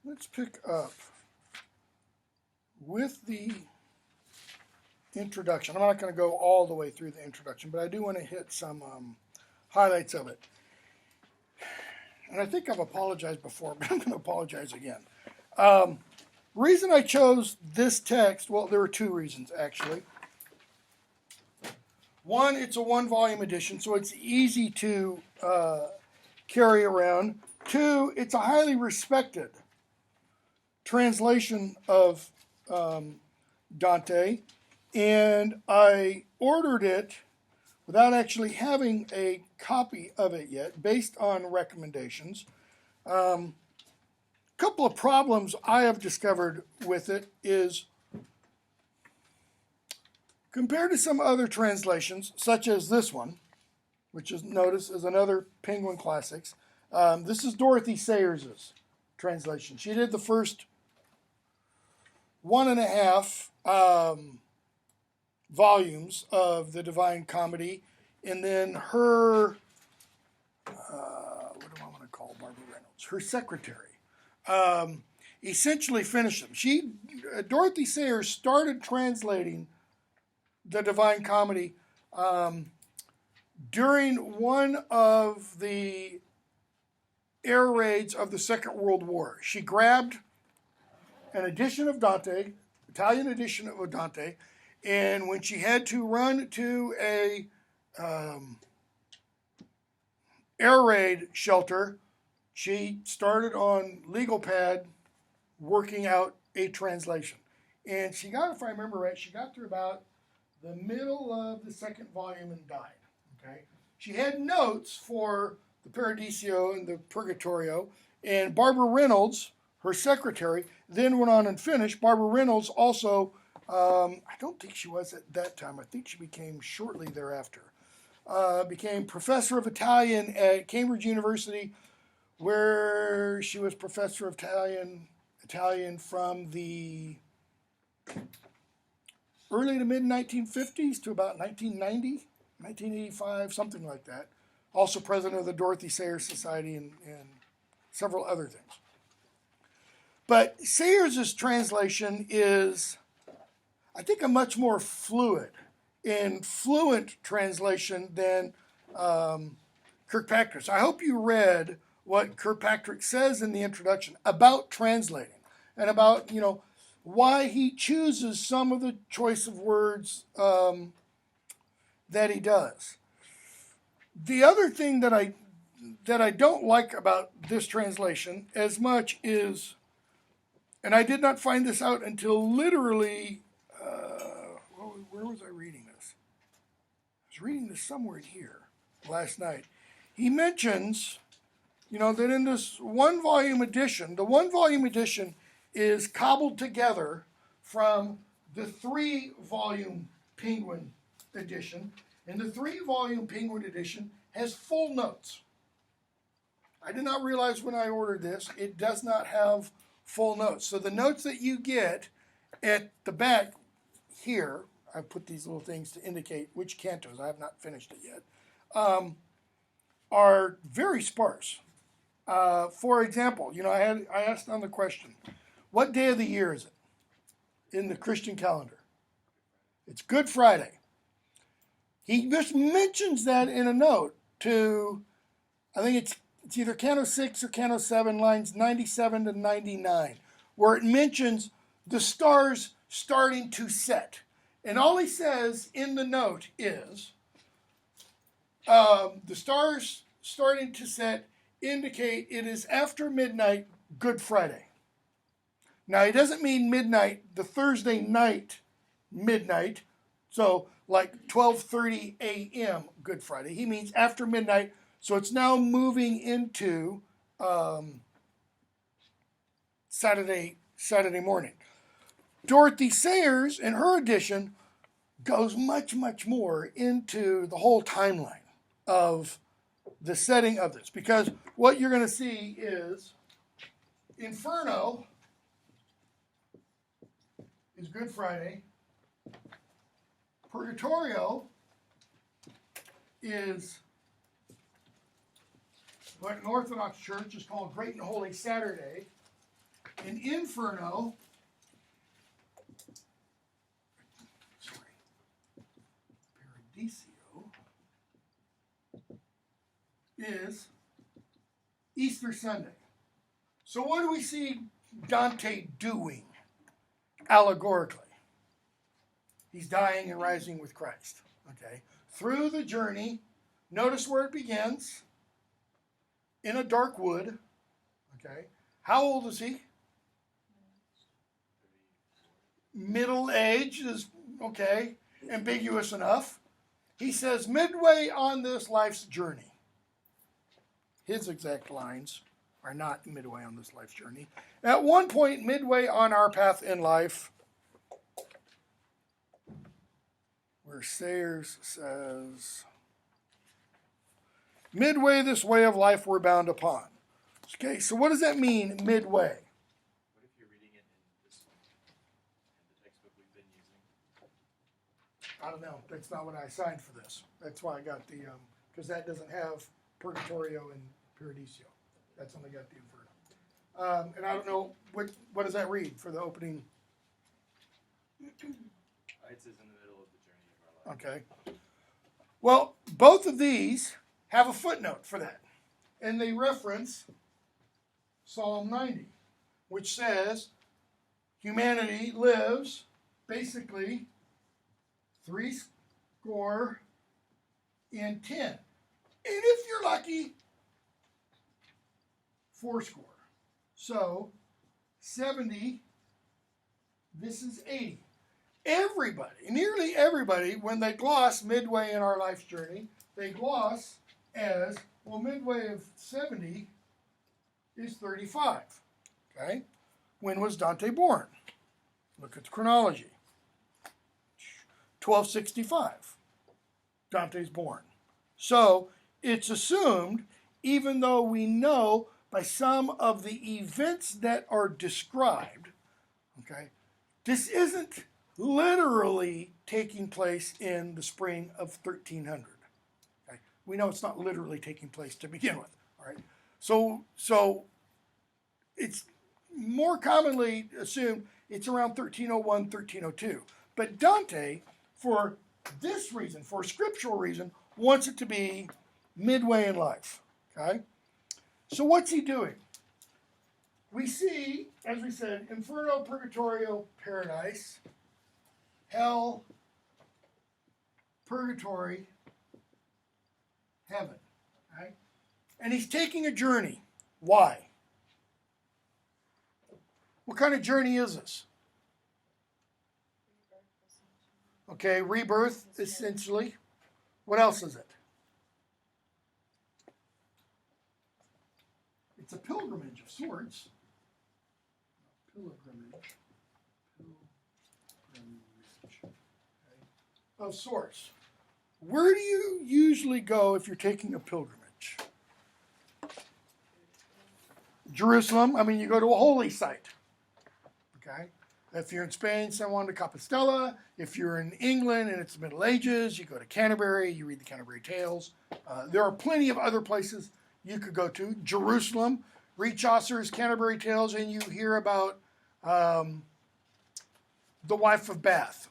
Let's pick up with the introduction. I'm not going to go all the way through the introduction, but I do want to hit some highlights of it. And I think I've apologized before, but I'm going to apologize again. Reason I chose this text, well, there were two reasons actually. One, it's a one-volume edition, so it's easy to carry around. Two, it's a highly respected translation of Dante, and I ordered it without actually having a copy of it yet, based on recommendations. Couple of problems I have discovered with it is, compared to some other translations, such as this one, which is, notice, is another Penguin Classics. This is Dorothy Sayers' translation. She did the first 1.5 volumes of the Divine Comedy, and then her, what do I want to call Barbara Reynolds? Her secretary. Essentially finished them. Dorothy Sayers started translating the Divine Comedy during one of the air raids of the Second World War. She grabbed an edition of Dante, Italian edition of Dante, and when she had to run to a air raid shelter, she started on legal pad working out a translation. And she got, if I remember right, she got through about the middle of the second volume and died. Okay, she had notes for the paradisio and the purgatorio, and Barbara Reynolds, her secretary, then went on and finished. Barbara Reynolds also, I don't think she was at that time. I think she became shortly thereafter. Became professor of Italian at Cambridge University, where she was professor of Italian from the early to mid 1950s to about 1990, 1985, something like that. Also president of the Dorothy Sayers Society and several other things. But Sayers' translation is, I think, a much more fluid and fluent translation than Kirkpatrick's. I hope you read what Kirkpatrick says in the introduction about translating and about, why he chooses some of the choice of words that he does. The other thing that I don't like about this translation as much is, and I did not find this out until literally, where was I reading this? I was reading this somewhere in here last night. He mentions, that in this one-volume edition, the one-volume edition is cobbled together from the 3-volume Penguin edition, and the 3-volume Penguin edition has full notes. I did not realize when I ordered this, it does not have full notes. So the notes that you get at the back here, I put these little things to indicate which cantos, I have not finished it yet, are very sparse. For example, I asked on the question, what day of the year is it in the Christian calendar? It's Good Friday. He just mentions that in a note to, I think it's either Canto 6 or Canto 7, lines 97 to 99, where it mentions the stars starting to set. And all he says in the note is, the stars starting to set indicate it is after midnight, Good Friday. Now, he doesn't mean midnight, the Thursday night midnight, so like 12:30 a.m. Good Friday. He means after midnight, so it's now moving into Saturday morning. Dorothy Sayers, in her edition, goes much, much more into the whole timeline of the setting of this, because what you're going to see is Inferno is Good Friday. Purgatorio is what in Orthodox Church is called Great and Holy Saturday. in Inferno, paradisio, is Easter Sunday. So what do we see Dante doing allegorically? He's dying and rising with Christ. Okay. Through the journey, notice where it begins. In a dark wood. Okay. How old is he? Middle age is, okay, ambiguous enough. He says, midway on this life's journey. His exact lines are not midway on this life's journey. At one point, midway on our path in life, where Sayers says, midway this way of life we're bound upon. Okay, so what does that mean, midway? What if you're reading it in this one, in the textbook we've been using? I don't know. That's not what I assigned for this. That's why I got the, because that doesn't have Purgatorio and Paradisio. That's only got the Inferno. And I don't know, what does that read for the opening? It says in the middle of the journey of our life. Okay. Well, both of these have a footnote for that. And they reference Psalm 90, which says humanity lives basically 70 and 10. And if you're lucky, 80. So 70, this is 80. Everybody, nearly everybody, when they gloss midway in our life's journey, they gloss as, well, midway of 70 is 35. Okay? When was Dante born? Look at the chronology. 1265. Dante's born. So it's assumed, even though we know by some of the events that are described, okay, this isn't literally taking place in the spring of 1300. Okay? We know it's not literally taking place to begin with. All right? So it's more commonly assumed it's around 1301, 1302. But Dante, for this reason, for a scriptural reason, wants it to be midway in life. Okay? So what's he doing? We see, as we said, Inferno, Purgatorio, Paradise, Hell, Purgatory, Heaven. Okay? And he's taking a journey. Why? What kind of journey is this? Okay, rebirth, essentially. What else is it? It's a pilgrimage of sorts. Pilgrimage. Okay. Of sorts. Where do you usually go if you're taking a pilgrimage? Jerusalem. I mean, you go to a holy site. Okay. If you're in Spain, San Juan de Compostela. If you're in England and it's the Middle Ages, you go to Canterbury. You read the Canterbury Tales. There are plenty of other places you could go to. Jerusalem. Read Chaucer's Canterbury Tales, and you hear about the wife of Bath,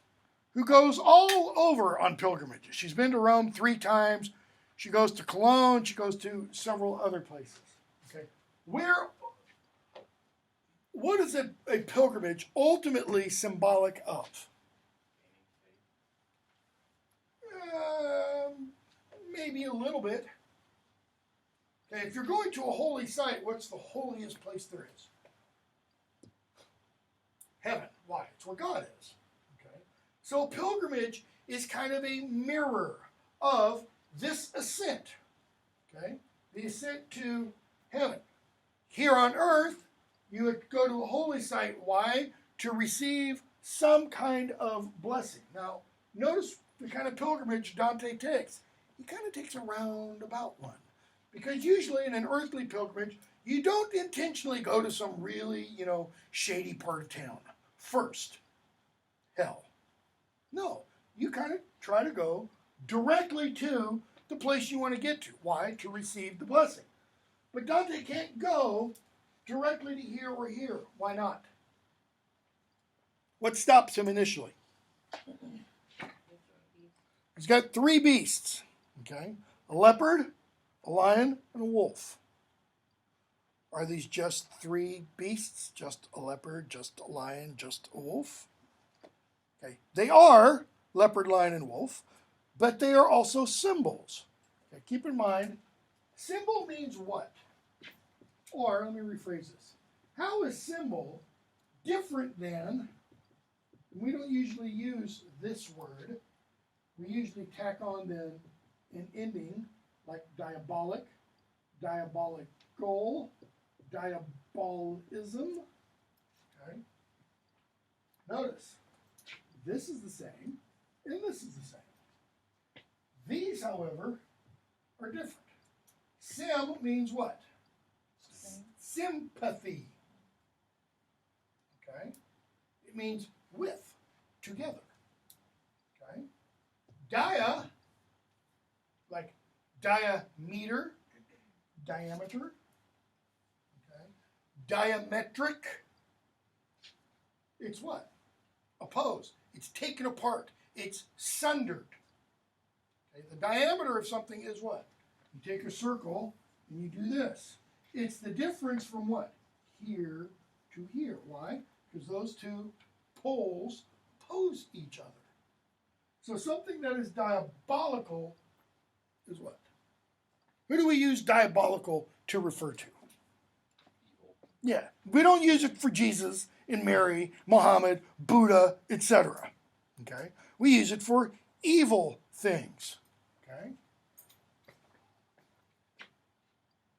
who goes all over on pilgrimages. She's been to Rome 3 times. She goes to Cologne. She goes to several other places. Okay, what is a pilgrimage ultimately symbolic of? Maybe a little bit. Okay, if you're going to a holy site, what's the holiest place there is? Heaven. Why? It's where God is. Okay. So pilgrimage is kind of a mirror of this ascent. Okay? The ascent to heaven. Here on earth, you would go to a holy site. Why? To receive some kind of blessing. Now, notice the kind of pilgrimage Dante takes. He kind of takes a roundabout one. Because usually in an earthly pilgrimage, you don't intentionally go to some really, shady part of town first. Hell. No. You kind of try to go directly to the place you want to get to. Why? To receive the blessing. But Dante can't go directly to here or here. Why not? What stops him initially? He's got three beasts, okay? A leopard, a lion, and a wolf. Are these just three beasts? Just a leopard, just a lion, just a wolf? Okay. They are leopard, lion, and wolf, but they are also symbols. Okay. Keep in mind, symbol means what? Or, let me rephrase this. How is symbol different than, we don't usually use this word, we usually tack on then an ending like diabolic, diabolical, diabolism. Okay. Notice, this is the same, and this is the same. These, however, are different. Sim means what? Sympathy. Okay? It means with, together. Okay? Dia, like diameter, diameter. Okay? Diametric. It's what? Opposed. It's taken apart. It's sundered. Okay? The diameter of something is what? You take a circle and you do this. It's the difference from what? Here to here. Why? Because those two poles oppose each other. So something that is diabolical is what? Who do we use diabolical to refer to? Yeah, we don't use it for Jesus and Mary, Muhammad, Buddha, etc. Okay? We use it for evil things. Okay?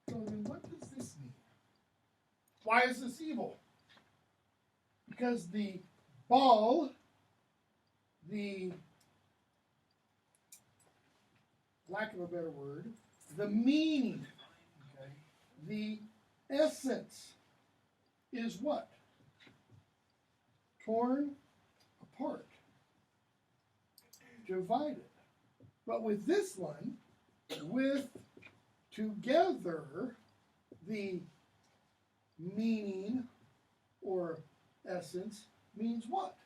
So then what does this mean? Why is this evil? Because the ball, the lack of a better word, the meaning, okay, the essence is what? Torn apart, divided. But with this one, with together, the meaning or essence means what?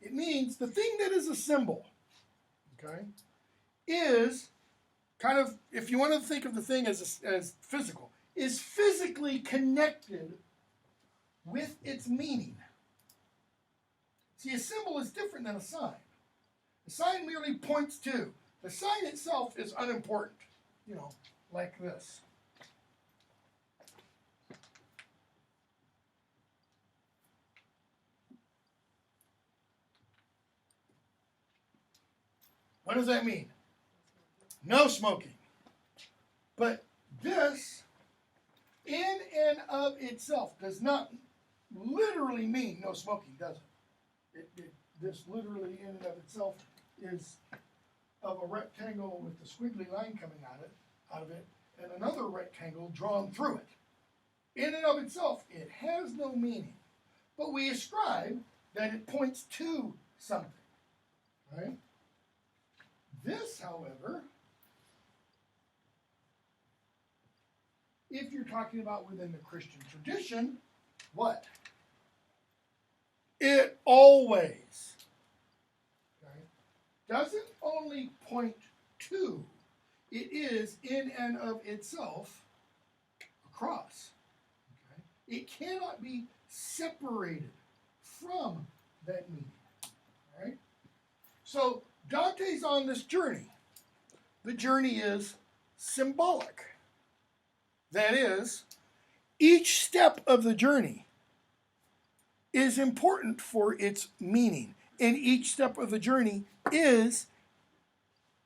It means the thing that is a symbol, okay, is kind of, if you want to think of the thing as physical, is physically connected with its meaning. See, a symbol is different than a sign. A sign merely points to. The sign itself is unimportant, you know, like this. What does that mean? No smoking. But this, in and of itself, does not literally mean no smoking, does it? This literally, in and of itself, is of a rectangle with the squiggly line coming out of it, and another rectangle drawn through it. In and of itself, it has no meaning. But we ascribe that it points to something. Right? This, however, if you're talking about within the Christian tradition, what? It always, okay, doesn't only point to, it is in and of itself a cross. Okay? It cannot be separated from that meaning. All right? So Dante's on this journey. The journey is symbolic. That is, each step of the journey is important for its meaning. And each step of the journey is,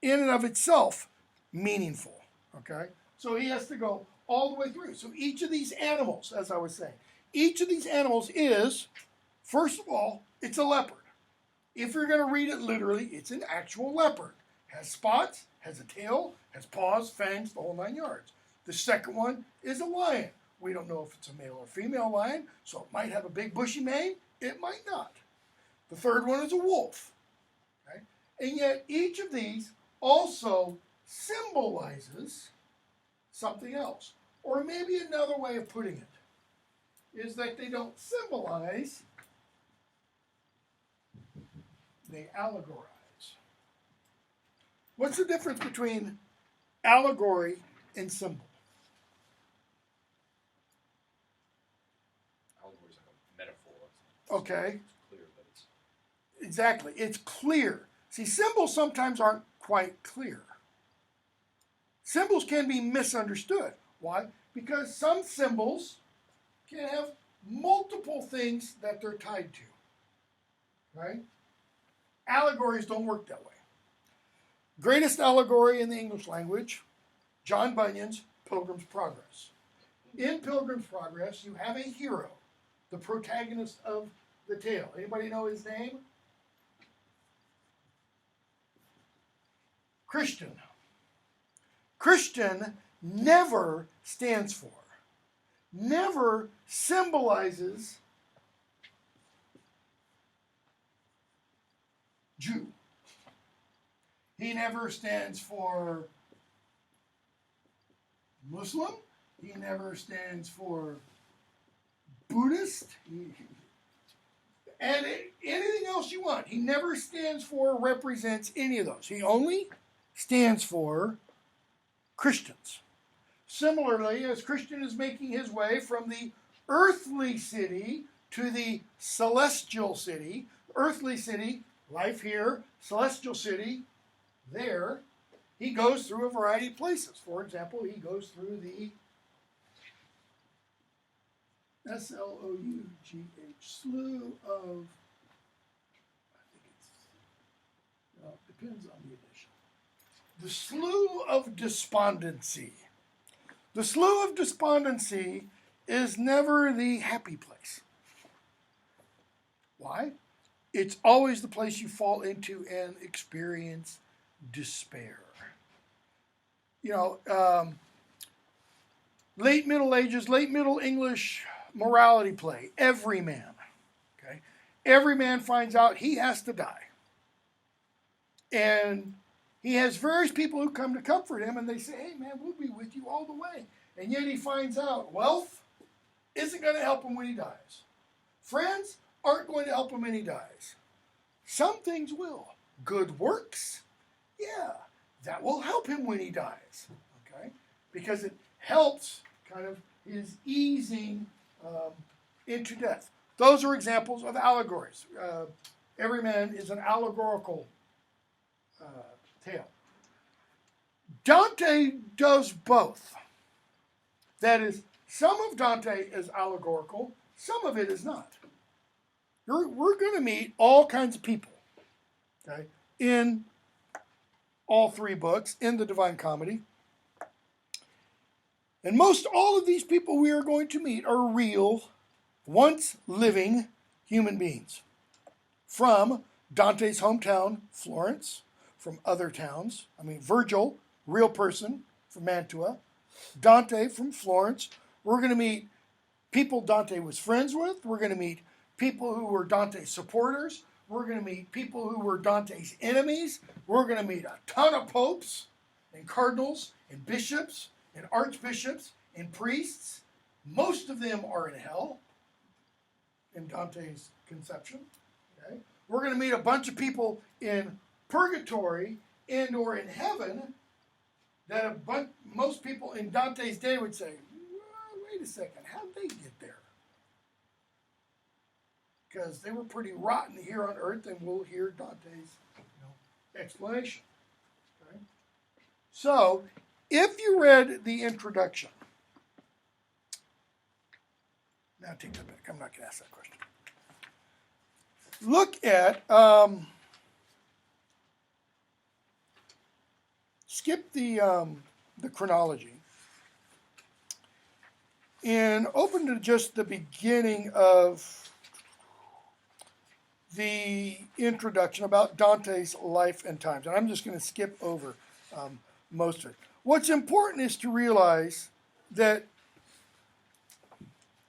in and of itself, meaningful. Okay? So he has to go all the way through. So each of these animals, as I was saying, each of these animals is, first of all, it's a leopard. If you're going to read it literally, it's an actual leopard. Has spots, has a tail, has paws, fangs, the whole 9 yards. The second one is a lion. We don't know if it's a male or female lion, so it might have a big bushy mane. It might not. The third one is a wolf. Okay? And yet each of these also symbolizes something else, Or maybe another way of putting it is that they don't symbolize, they allegorize. What's the difference between allegory and symbol? Allegory is like a metaphor. Okay. It's clear, but it's... Exactly. It's clear. See, symbols sometimes aren't quite clear. Symbols can be misunderstood. Why? Because some symbols can have multiple things that they're tied to. Right? Allegories don't work that way. Greatest allegory in the English language, John Bunyan's Pilgrim's Progress. In Pilgrim's Progress, you have a hero, the protagonist of the tale. Anybody know his name? Christian. Christian never stands for, never symbolizes Jew. He never stands for Muslim. He never stands for Buddhist. And anything else you want. He never stands for or represents any of those. He only stands for Christians. Similarly, as Christian is making his way from the earthly city to the celestial city, earthly city, life here, celestial city, there, he goes through a variety of places. For example, he goes through the Sloughgh, slew of, I think it's, well, it depends on the edition. The Slough of Despondency. The Slough of Despondency is never the happy place. Why? It's always the place you fall into and experience despair. You know, late Middle Ages, late Middle English morality play, every man. Okay? Every man finds out he has to die. And he has various people who come to comfort him, and they say, hey man, we'll be with you all the way. And yet he finds out wealth isn't going to help him when he dies. Friends aren't going to help him when he dies. Some things will. Good works, yeah, that will help him when he dies. Okay? Because it helps kind of his easing into death. Those are examples of allegories. Every man is an allegorical tale. Dante does both. That is, some of Dante is allegorical, some of it is not. We're going to meet all kinds of people, okay, in all three books, in the Divine Comedy. And most all of these people we are going to meet are real, once living human beings. From Dante's hometown, Florence, from other towns. I mean, Virgil, real person from Mantua. Dante from Florence. We're going to meet people Dante was friends with. We're going to meet people who were Dante's supporters. We're going to meet people who were Dante's enemies. We're going to meet a ton of popes and cardinals and bishops and archbishops and priests. Most of them are in hell in Dante's conception. Okay? We're going to meet a bunch of people in purgatory and or in heaven that most people in Dante's day would say, well, wait a second, how'd they get there? Because they were pretty rotten here on earth, and we'll hear Dante's explanation. Okay? So, if you read the introduction, now take that back, I'm not going to ask that question. Look at, skip the chronology, and open to just the beginning of the introduction about Dante's life and times. And I'm just going to skip over most of it. What's important is to realize that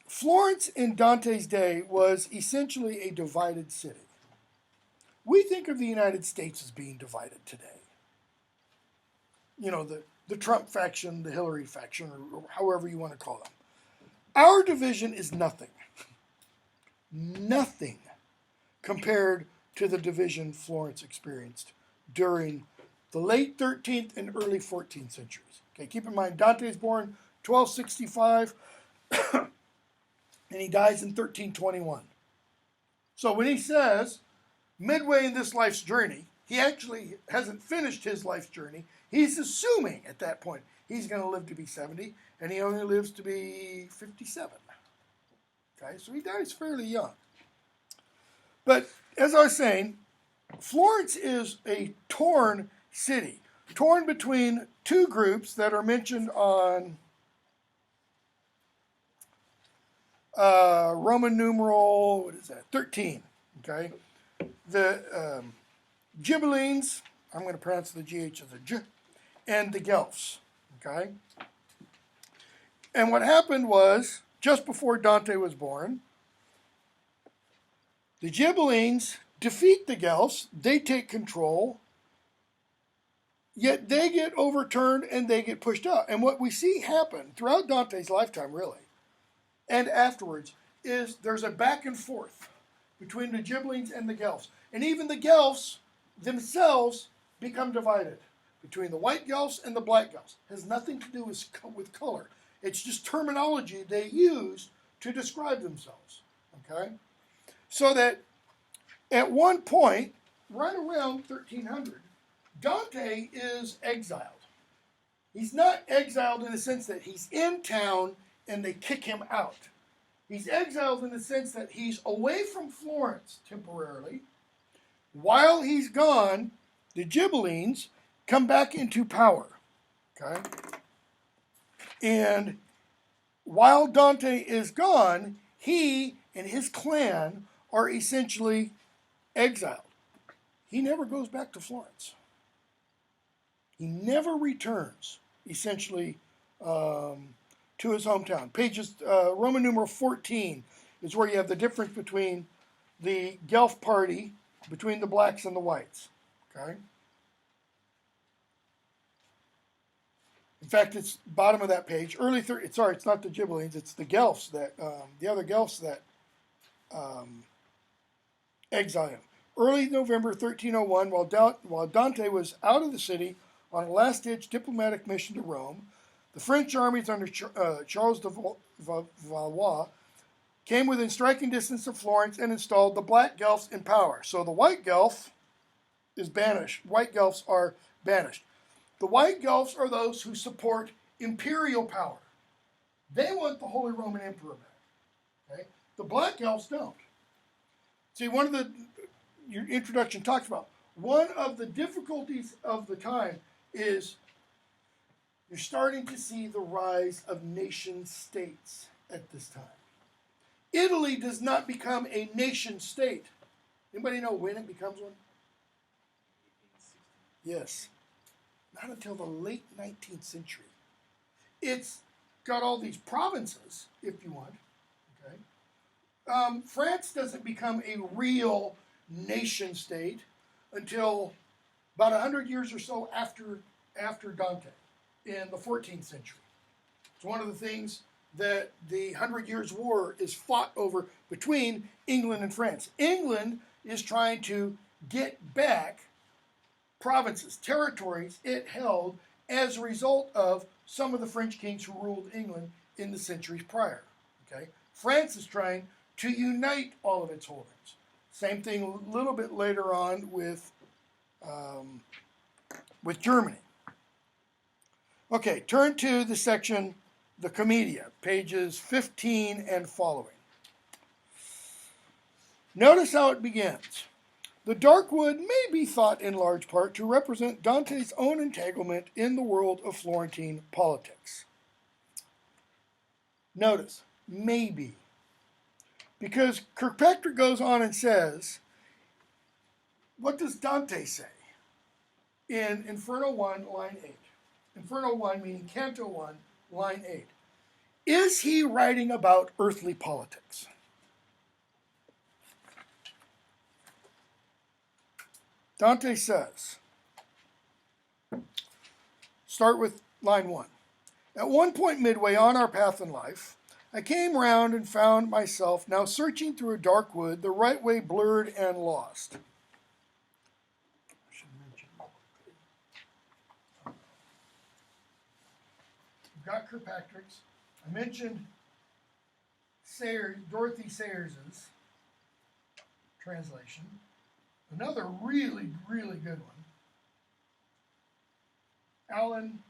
Florence in Dante's day was essentially a divided city. We think of the United States as being divided today. You know, the Trump faction, the Hillary faction, or however you want to call them. Our division is nothing. Nothing compared to the division Florence experienced during the late 13th and early 14th centuries. Okay, keep in mind, Dante is born 1265, and he dies in 1321. So when he says, midway in this life's journey, he actually hasn't finished his life's journey. He's assuming at that point he's going to live to be 70, and he only lives to be 57. Okay, so he dies fairly young. But as I was saying, Florence is a torn city, torn between two groups that are mentioned on Roman numeral, what is that, 13, okay? The Ghibellines, I'm going to pronounce the GH as a J, and the Guelphs, okay? And what happened was, just before Dante was born, the Ghibellines defeat the Guelphs, they take control, yet they get overturned and they get pushed out. And what we see happen throughout Dante's lifetime, really, and afterwards, is there's a back and forth between the Ghibellines and the Guelphs. And even the Guelphs themselves become divided between the white Guelphs and the black Guelphs. It has nothing to do with color. It's just terminology they use to describe themselves. Okay? So that at one point, right around 1300, Dante is exiled. He's not exiled in the sense that he's in town and they kick him out. He's exiled in the sense that he's away from Florence temporarily. While he's gone, the Ghibellines come back into power. Okay? And while Dante is gone, he and his clan are essentially exiled. He never goes back to Florence. He never returns, essentially, to his hometown. Pages, Roman numeral 14 is where you have the difference between the Guelph party, between the blacks and the whites. Okay? In fact, it's bottom of that page. Sorry, it's not the Ghibellines, it's the Guelphs that, the other Guelphs that exile him. Early November 1301, while Dante was out of the city on a last-ditch diplomatic mission to Rome, the French armies under Charles de Valois came within striking distance of Florence and installed the black Guelphs in power. So the white Guelph is banished. White Guelphs are banished. The white Guelphs are those who support imperial power. They want the Holy Roman Emperor back. Okay? The black Guelphs don't. See, your introduction talks about, one of the difficulties of the time is you're starting to see the rise of nation states at this time. Italy does not become a nation state. Anybody know when it becomes one? Yes. Not until the late 19th century. It's got all these provinces, if you want. Okay. France doesn't become a real nation state until about 100 years or so after Dante in the 14th century. It's one of the things that the 100 Years' War is fought over between England and France. England is trying to get back provinces, territories it held as a result of some of the French kings who ruled England in the centuries prior. Okay? France is trying to unite all of its holdings. Same thing a little bit later on with Germany. Okay, turn to the section, the Commedia, pages 15 and following. Notice how it begins. The dark wood may be thought in large part to represent Dante's own entanglement in the world of Florentine politics. Notice, maybe. Because Kirkpatrick goes on and says, what does Dante say in Inferno 1, line 8? Inferno 1 meaning Canto 1, line 8. Is he writing about earthly politics? Dante says, start with line 1. At one point midway on our path in life, I came round and found myself now searching through a dark wood, the right way blurred and lost. I should mention. We've got Kirkpatrick's. I mentioned Dorothy Sayers's translation. Another really, really good one. Alan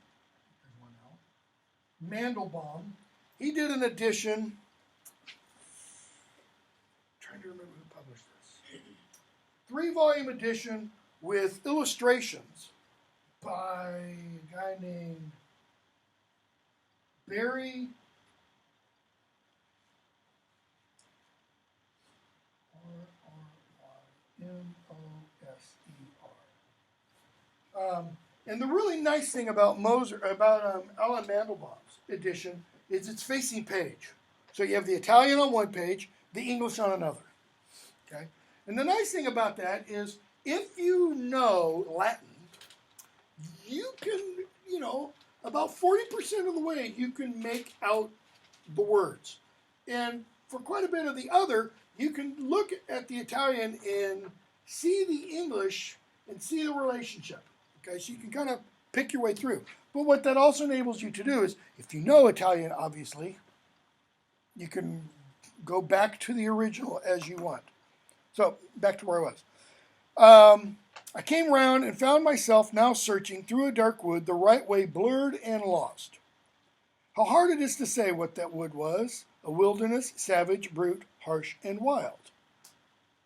Mandelbaum. He did an edition. Trying to remember who published this. 3-volume edition with illustrations by a guy named Barry R-R-Y-M-O-S-E-R. And the really nice thing about Alan Mandelbaum's edition is it's facing page. So you have the Italian on one page, the English on another. Okay? And the nice thing about that is if you know Latin, you can, about 40% of the way you can make out the words. And for quite a bit of the other, you can look at the Italian and see the English and see the relationship. Okay, so you can kind of pick your way through. But what that also enables you to do is, if you know Italian, obviously, you can go back to the original as you want. So, back to where I was. I came round and found myself now searching through a dark wood, the right way blurred and lost. How hard it is to say what that wood was, a wilderness, savage, brute, harsh, and wild.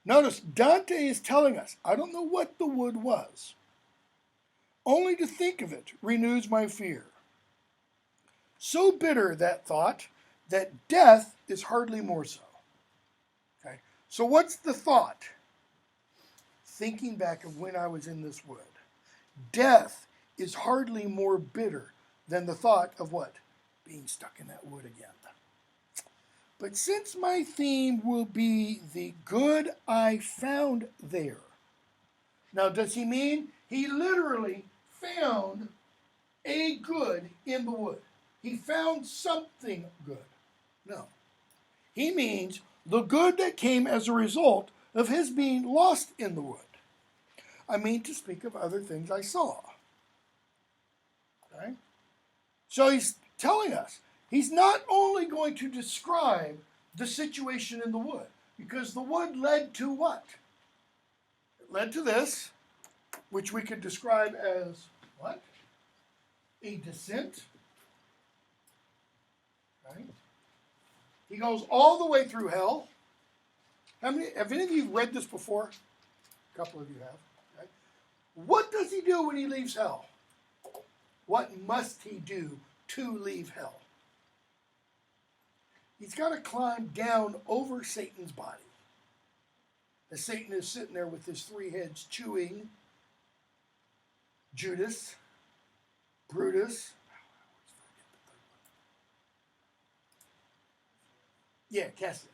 Notice, Dante is telling us, I don't know what the wood was. Only to think of it renews my fear. So bitter that thought that death is hardly more so. Okay, so what's the thought? Thinking back of when I was in this wood. Death is hardly more bitter than the thought of what? Being stuck in that wood again. But since my theme will be the good I found there. Now, does he mean he literally found a good in the wood? He found something good. No. He means the good that came as a result of his being lost in the wood. I mean to speak of other things I saw. Okay? So he's telling us, he's not only going to describe the situation in the wood, because the wood led to what? It led to this, which we could describe as what? A descent. Right? He goes all the way through hell. Have any of you read this before? A couple of you have. Right? What does he do when he leaves hell? What must he do to leave hell? He's got to climb down over Satan's body. As Satan is sitting there with his 3 heads chewing Judas, Brutus. Yeah, Cassius.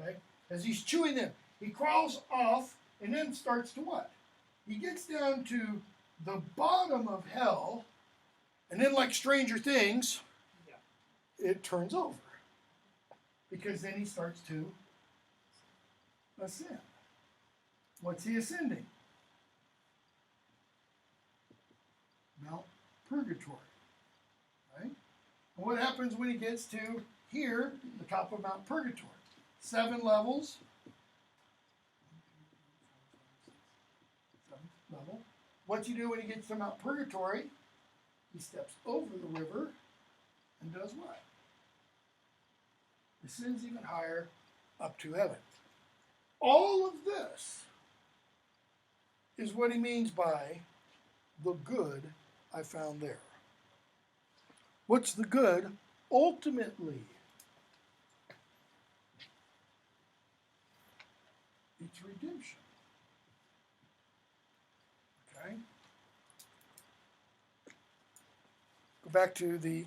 Okay? As he's chewing them, he crawls off and then starts to what? He gets down to the bottom of hell, and then like Stranger Things, it turns over. Because then he starts to ascend. What's he ascending? Mount Purgatory. Right? And what happens when he gets to here, the top of Mount Purgatory? 7 levels. 7th level. What's he do when he gets to Mount Purgatory? He steps over the river and does what? Descends even higher up to heaven. All of this is what he means by the good I found there. What's the good ultimately? It's redemption. Okay? Go back to the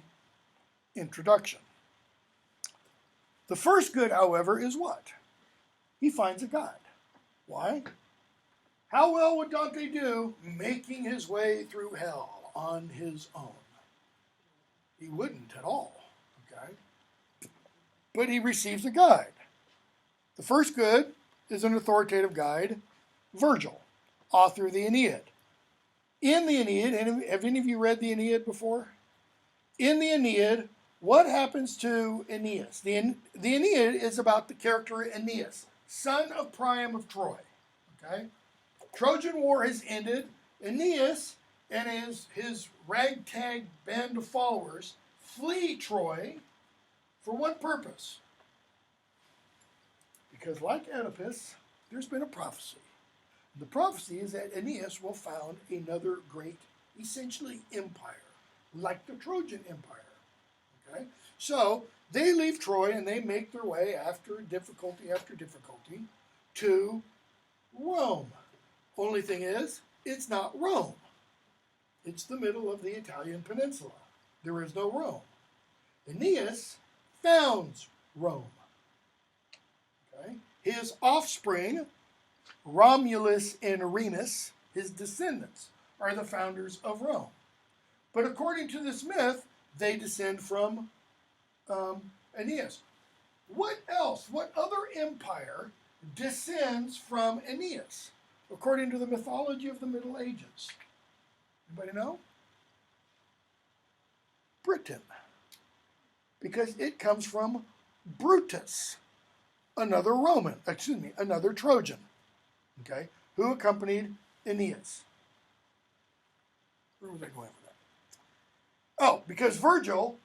introduction. The first good, however, is what? He finds a God. Why? How well would Dante do making his way through hell on his own? He wouldn't at all. Okay? But he receives a guide. The first good is an authoritative guide, Virgil, author of the Aeneid. In the Aeneid, have any of you read the Aeneid before? In the Aeneid, what happens to Aeneas? The Aeneid is about the character Aeneas, son of Priam of Troy. Okay? Trojan War has ended. Aeneas and his ragtag band of followers flee Troy for what purpose? Because like Oedipus, there's been a prophecy. The prophecy is that Aeneas will found another great, essentially, empire, like the Trojan Empire. Okay? So they leave Troy and they make their way after difficulty to Rome. Only thing is, it's not Rome. It's the middle of the Italian peninsula. There is no Rome. Aeneas founds Rome. Okay? His offspring, Romulus and Remus, his descendants, are the founders of Rome. But according to this myth, they descend from Aeneas. What else? What other empire descends from Aeneas, according to the mythology of the Middle Ages? Anybody know? Britain. Because it comes from Brutus, another Trojan, okay, who accompanied Aeneas. Where was I going with that? Oh, because Virgil,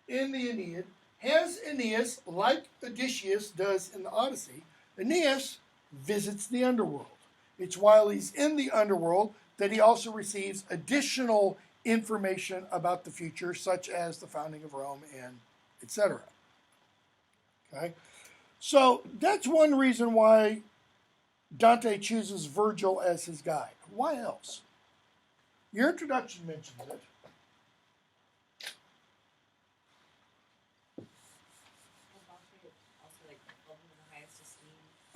in the Aeneid, has Aeneas, like Odysseus does in the Odyssey, Aeneas visits the underworld. It's while he's in the underworld that he also receives additional information about the future, such as the founding of Rome and etc. Okay? So that's one reason why Dante chooses Virgil as his guide. Why else? Your introduction mentions it.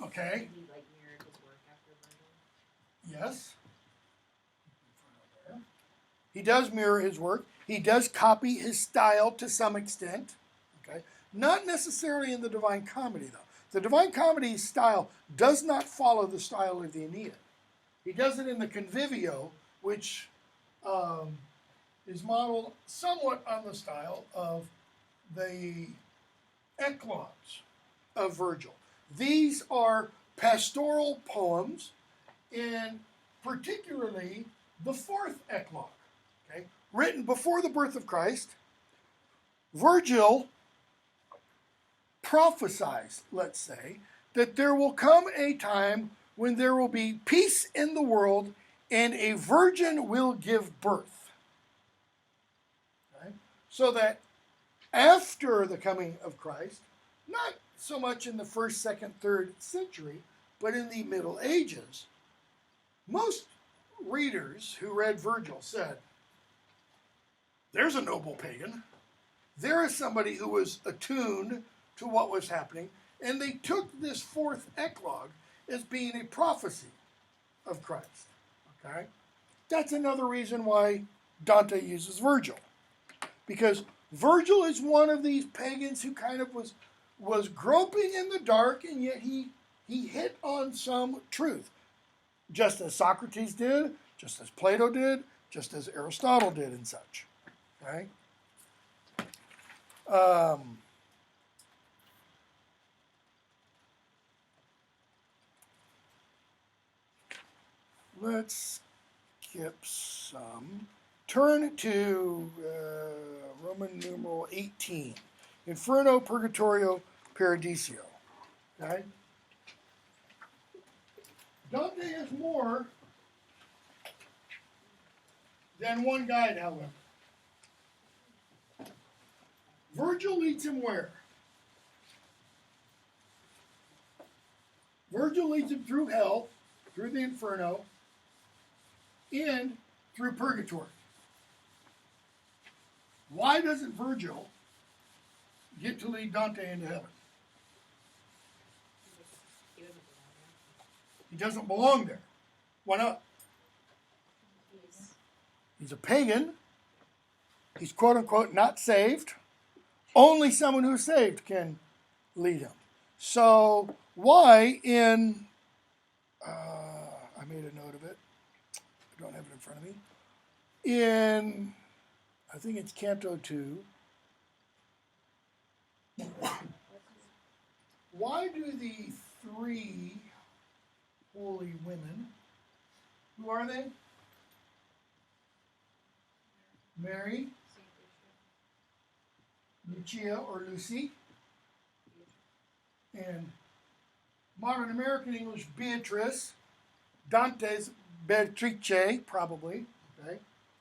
Okay. He mirrored his work after Virgil. Yes. He does mirror his work. He does copy his style to some extent. Okay. Not necessarily in the Divine Comedy, though. The Divine Comedy's style does not follow the style of the Aeneid. He does it in the Convivio, which is modeled somewhat on the style of the eclogues of Virgil. These are pastoral poems, and particularly the fourth eclogue, okay, written before the birth of Christ. Virgil prophesies, let's say, that there will come a time when there will be peace in the world and a virgin will give birth. Okay? So that after the coming of Christ, not so much in the 1st, 2nd, 3rd century, but in the Middle Ages, most readers who read Virgil said, there's a noble pagan. There is somebody who was attuned to what was happening, and they took this fourth eclogue as being a prophecy of Christ. Okay? That's another reason why Dante uses Virgil. Because Virgil is one of these pagans who kind of was groping in the dark, and yet he hit on some truth. Just as Socrates did, just as Plato did, just as Aristotle did and such. Okay? Let's skip some. Turn to Roman numeral 18. Inferno, Purgatorio, Paradisio. Okay? Dante has more than one guide, however. Virgil leads him where? Virgil leads him through hell, through the Inferno, and through Purgatory. Why doesn't Virgil get to lead Dante into heaven? He doesn't belong there. Why not? He's a pagan, He's quote unquote not saved. Only someone who's saved can lead him. So why in, I made a note of it. I don't have it in front of me. In, I think it's Canto 2. Why do the three holy women, who are they? Mary, Lucia or Lucy, and modern American English Beatrice, Dante's Beatrice, probably. Okay.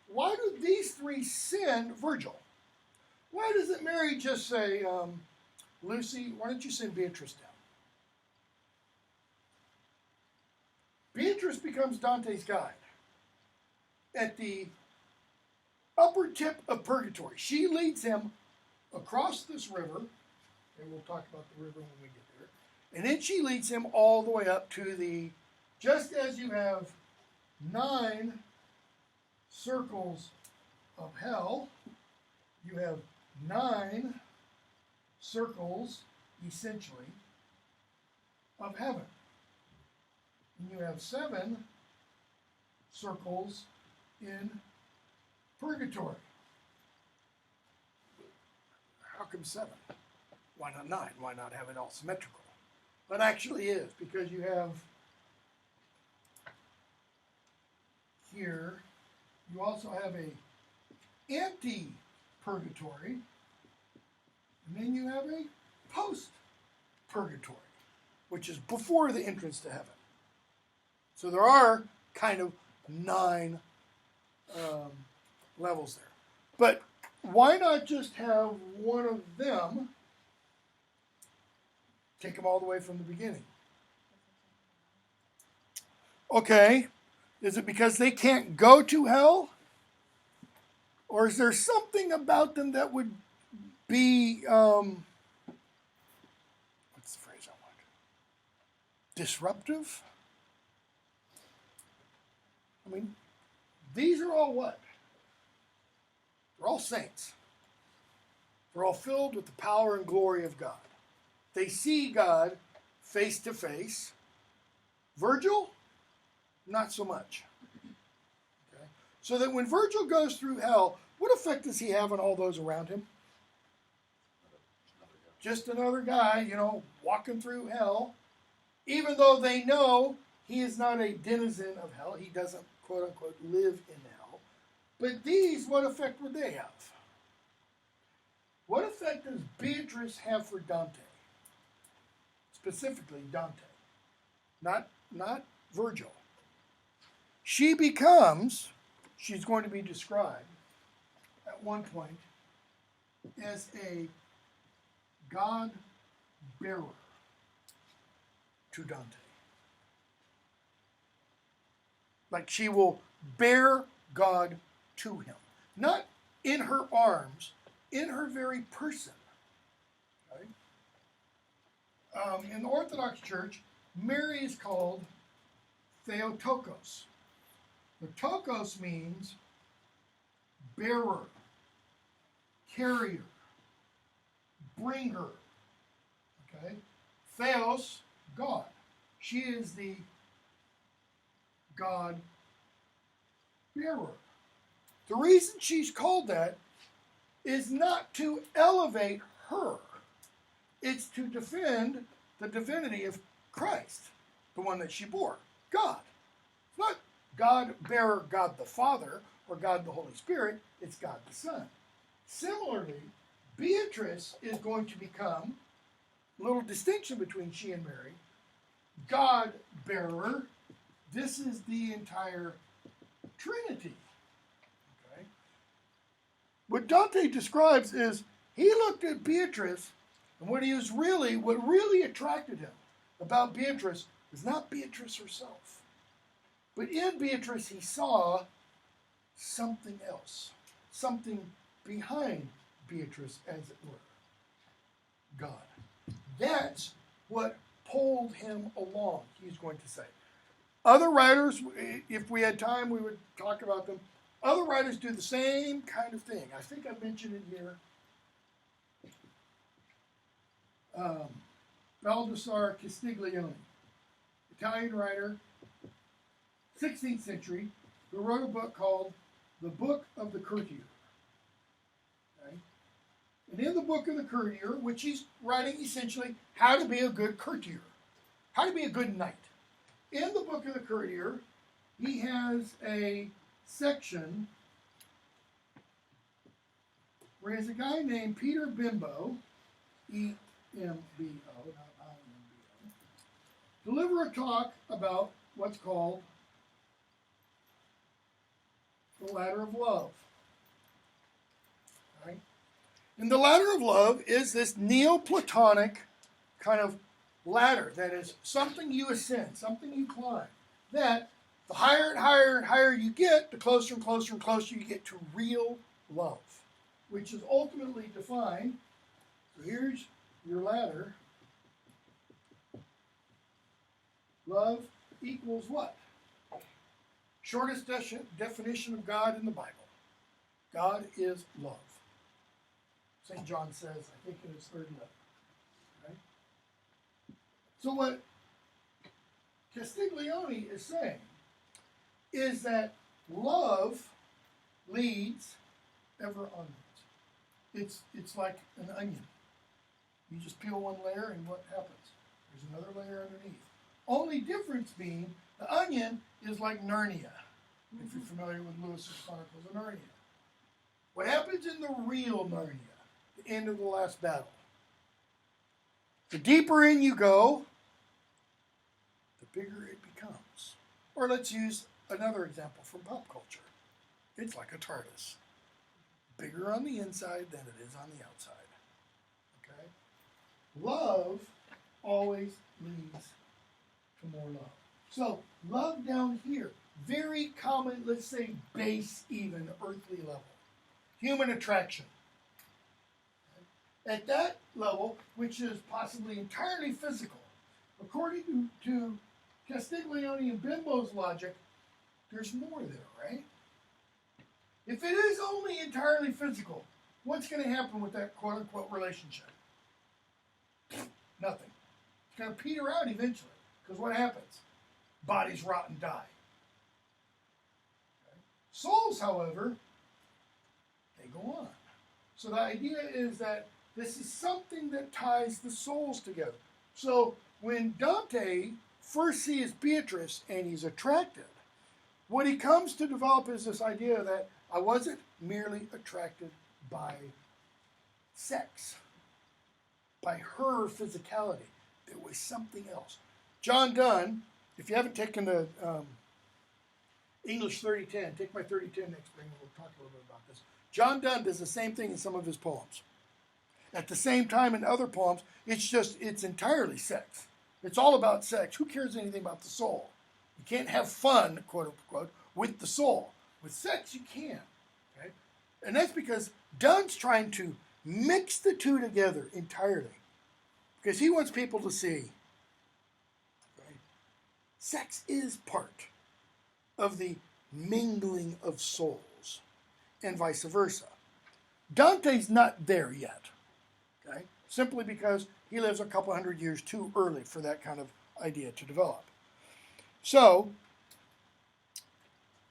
Why do these three send Virgil? Why doesn't Mary just say, Lucy, why don't you send Beatrice down? Beatrice becomes Dante's guide at the upper tip of Purgatory. She leads him across this river, and we'll talk about the river when we get there. And then she leads him all the way up to the, just as you have 9 circles of hell, you have 9 circles, essentially, of heaven. And you have 7 circles in Purgatory. How come 7? Why not 9? Why not have it all symmetrical? But actually is, because you have here, you also have a anti-purgatory, and then you have a post-purgatory, which is before the entrance to heaven. So there are kind of 9 levels there. But why not just have one of them take them all the way from the beginning? Okay, is it because they can't go to hell? Or is there something about them that would be, what's the phrase I want? Disruptive? I mean, these are all what? They're all saints. They're all filled with the power and glory of God. They see God face to face. Virgil, not so much. Okay? So that when Virgil goes through hell, what effect does he have on all those around him? Just another guy, walking through hell. Even though they know he is not a denizen of hell. He doesn't, quote unquote, live in hell. But these, what effect would they have? What effect does Beatrice have for Dante? Specifically Dante. Not Virgil. She's going to be described at one point as a God bearer to Dante. Like she will bear God to him. Not in her arms, in her very person. Okay? In the Orthodox Church, Mary is called Theotokos. The tokos means bearer, carrier, bringer. Okay? Theos, God. She is the God bearer. The reason she's called that is not to elevate her. It's to defend the divinity of Christ, the one that she bore, God. It's not God bearer, God the Father, or God the Holy Spirit. It's God the Son. Similarly, Beatrice is going to become, a little distinction between she and Mary, God bearer. This is the entire Trinity. Okay? What Dante describes is he looked at Beatrice, and what really attracted him about Beatrice was not Beatrice herself. But in Beatrice he saw something else, something behind Beatrice, as it were. God. That's what pulled him along, he's going to say. Other writers, if we had time, we would talk about them. Other writers do the same kind of thing. I think I mentioned it here. Baldassare Castiglione, Italian writer, 16th century, who wrote a book called The Book of the Courtier. Okay? And in the Book of the Courtier, which he's writing essentially how to be a good courtier, how to be a good knight. In the Book of the Courtier, he has a section where he has a guy named Peter Bimbo, E-M-B-O, not I-M-B-O, deliver a talk about what's called the ladder of love. Right? And the ladder of love is this Neoplatonic kind of ladder that is something you ascend, something you climb. That the higher and higher and higher you get, the closer and closer and closer you get to real love, which is ultimately defined. So here's your ladder. Love equals what? Shortest definition of God in the Bible. God is love. St. John says, I think in his third letter. Right? So what Castiglione is saying is that love leads ever onwards. It's like an onion. You just peel one layer and what happens? There's another layer underneath. Only difference being the onion is like Narnia, if you're familiar with Lewis's Chronicles of Narnia. What happens in the real Narnia, the end of the last battle? The deeper in you go, the bigger it becomes. Or let's use another example from pop culture. It's like a TARDIS. Bigger on the inside than it is on the outside. Okay? Love always leads to more love. So, love down here, very common, let's say base even, earthly level. Human attraction. At that level, which is possibly entirely physical, according to Castiglione and Bimbo's logic, there's more there, right? If it is only entirely physical, what's going to happen with that quote-unquote relationship? Nothing. It's going to peter out eventually. Because what happens? Bodies rot and die. Okay. Souls, however, they go on. So the idea is that this is something that ties the souls together. So when Dante first sees Beatrice and he's attracted, what he comes to develop is this idea that I wasn't merely attracted by sex, by her physicality. There was something else. John Donne, if you haven't taken the English 3010, take my 3010 next spring and we'll talk a little bit about this. John Donne does the same thing in some of his poems. At the same time in other poems, it's entirely sex. It's all about sex. Who cares anything about the soul? You can't have fun, quote unquote, with the soul. With sex, you can. Okay? And that's because Donne's trying to mix the two together entirely. Because he wants people to see, right, sex is part of the mingling of souls, and vice versa. Dante's not there yet, okay? Simply because he lives a couple hundred years too early for that kind of idea to develop. So,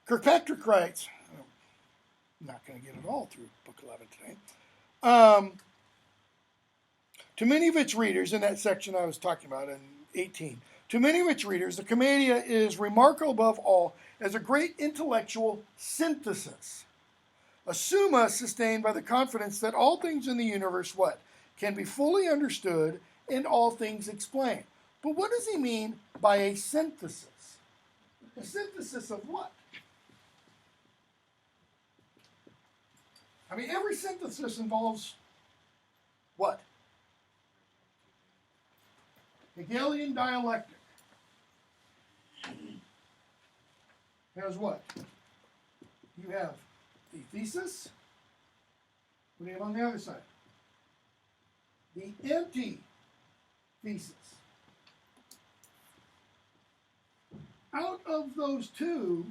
Kirkpatrick writes, I'm not going to get it all through Book 11 today. To many of its readers, in that section I was talking about in 18, to many of its readers, the Commedia is remarkable above all as a great intellectual synthesis, a summa sustained by the confidence that all things in the universe, what? Can be fully understood and all things explained. But what does he mean by a synthesis? A synthesis of what? I mean, every synthesis involves what? Hegelian dialectic has what? You have the thesis. What do you have on the other side? The antithesis. Out of those two,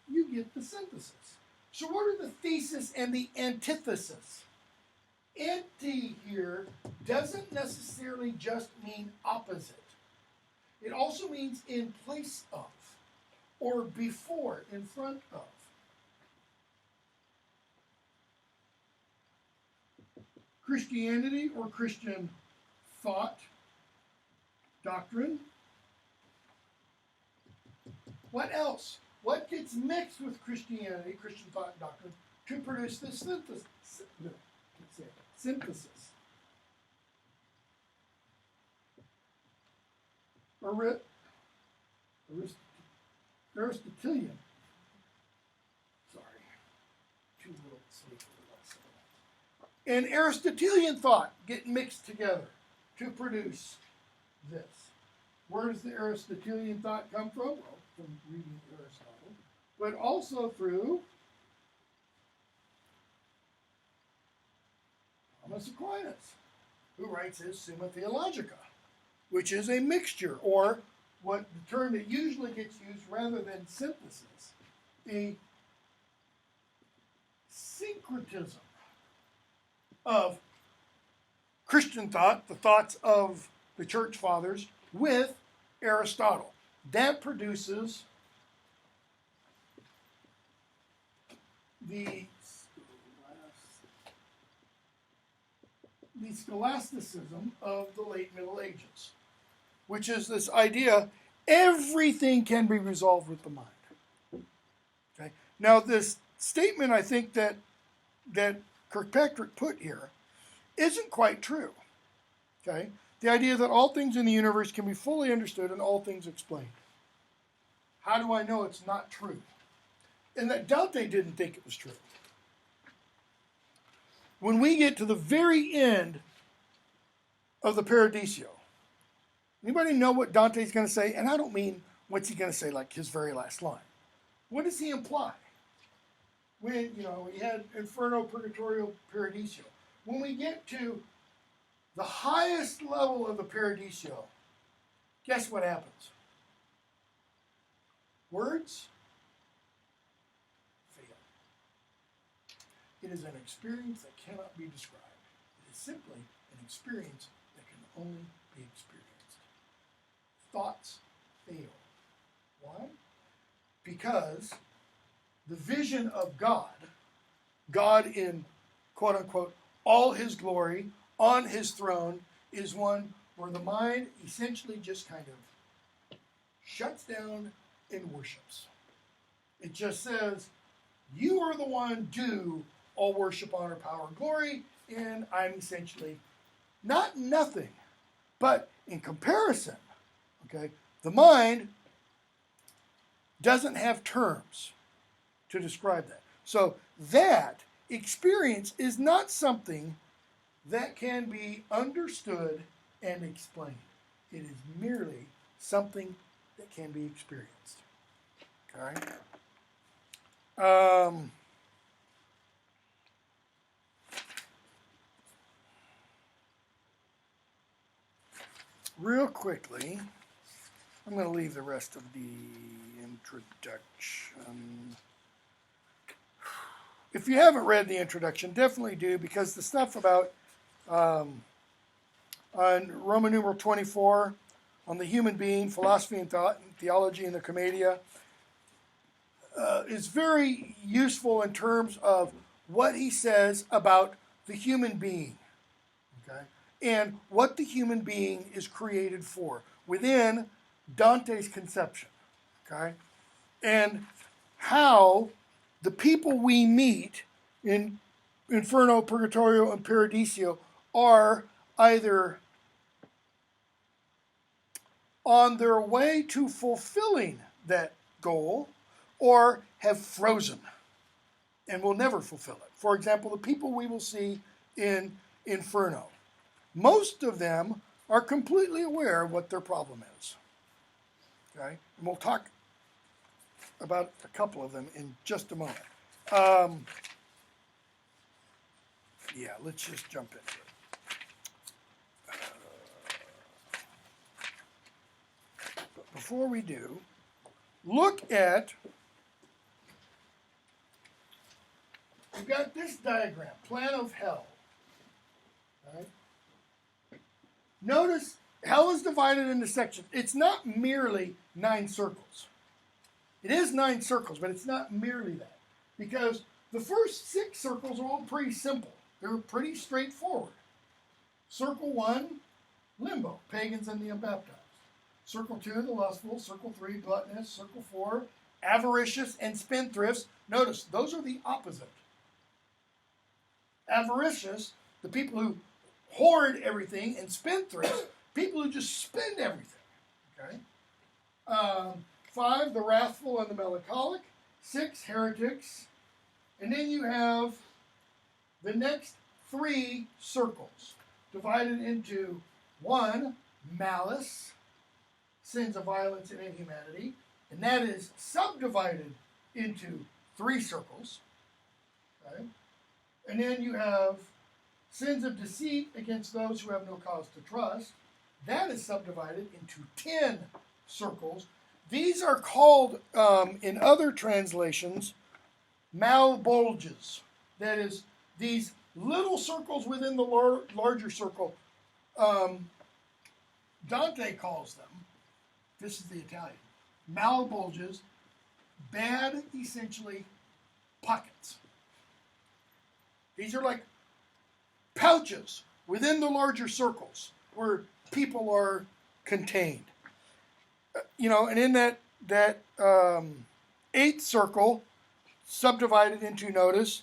you get the synthesis. So what are the thesis and the antithesis? Anti here doesn't necessarily just mean opposite. It also means in place of, or before, in front of. Christianity or Christian thought, doctrine. What else? What gets mixed with Christianity, Christian thought and doctrine, to produce this synthesis? Aristotelian. Sorry, too little sleep for the last 7 months. And Aristotelian thought get mixed together to produce this. Where does the Aristotelian thought come from? Well, from reading Aristotle, but also through Thomas Aquinas, who writes his Summa Theologica, which is a mixture, or what the term that usually gets used rather than synthesis, a syncretism of Christian thought, the thoughts of the church fathers, with Aristotle. That produces the scholasticism of the late Middle Ages, which is this idea everything can be resolved with the mind. Okay. Now, this statement I think that Kirkpatrick put here isn't quite true. Okay. The idea that all things in the universe can be fully understood and all things explained. How do I know it's not true? And that Dante didn't think it was true. When we get to the very end of the paradisio, anybody know what Dante's going to say? And I don't mean what's he going to say like his very last line. What does he imply? When, he had Inferno, Purgatory, paradisio. When we get to the highest level of the paradisio, guess what happens? Words fail. It is an experience that cannot be described. It is simply an experience that can only be experienced. Thoughts fail. Why? Because the vision of God in quote unquote all his glory, on his throne, is one where the mind essentially just kind of shuts down and worships. It just says, you are the one due all worship, honor, power, and glory, and I'm essentially not nothing. But in comparison, okay, the mind doesn't have terms to describe that. So that experience is not something that can be understood and explained. It is merely something that can be experienced. Okay? Real quickly, I'm going to leave the rest of the introduction. If you haven't read the introduction, definitely do, because the stuff about on Roman numeral 24, on the human being, philosophy and thought, and theology and the Commedia, is very useful in terms of what he says about the human being, okay, and what the human being is created for within Dante's conception, okay, and how the people we meet in Inferno, Purgatorio, and Paradisio are either on their way to fulfilling that goal or have frozen and will never fulfill it. For example, the people we will see in Inferno, most of them are completely aware of what their problem is. Okay? And we'll talk about a couple of them in just a moment. Yeah, let's just jump into it. But before we do, look at I've got this diagram, plan of hell. Right? Notice hell is divided into sections. It's not merely 9 circles. It is 9 circles, but it's not merely that. Because the first 6 circles are all pretty simple. They're pretty straightforward. Circle 1, limbo, pagans and the unbaptized. Circle 2, the lustful. Circle 3, gluttonous. Circle 4, avaricious and spendthrifts. Notice, those are the opposite. Avaricious, the people who hoard everything, and spendthrifts, people who just spend everything. Okay. 5, the wrathful and the melancholic. 6, heretics. And then you have the next 3 circles, divided into 1, malice, sins of violence and inhumanity, and that is subdivided into 3 circles. Okay? And then you have sins of deceit against those who have no cause to trust. That is subdivided into 10 circles. These are called, in other translations, malbulges. That is, these little circles within the larger circle. Dante calls them, this is the Italian, malbulges, bad, essentially, pockets. These are like pouches within the larger circles where people are contained. And in that 8th circle, subdivided into, notice,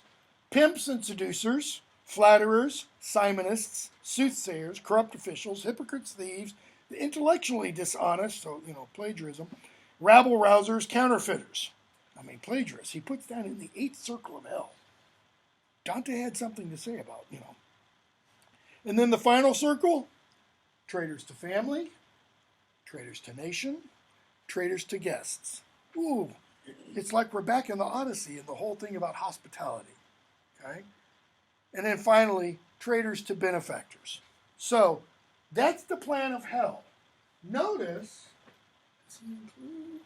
pimps and seducers, flatterers, simonists, soothsayers, corrupt officials, hypocrites, thieves, the intellectually dishonest, so, plagiarism, rabble-rousers, counterfeiters. Plagiarists, he puts that in the 8th circle of hell. Dante had something to say about, And then the final circle, traitors to family, traitors to nation, traitors to guests. Ooh, it's like we're back in the Odyssey and the whole thing about hospitality. Okay? And then finally, traitors to benefactors. So, that's the plan of hell. Notice, does he include?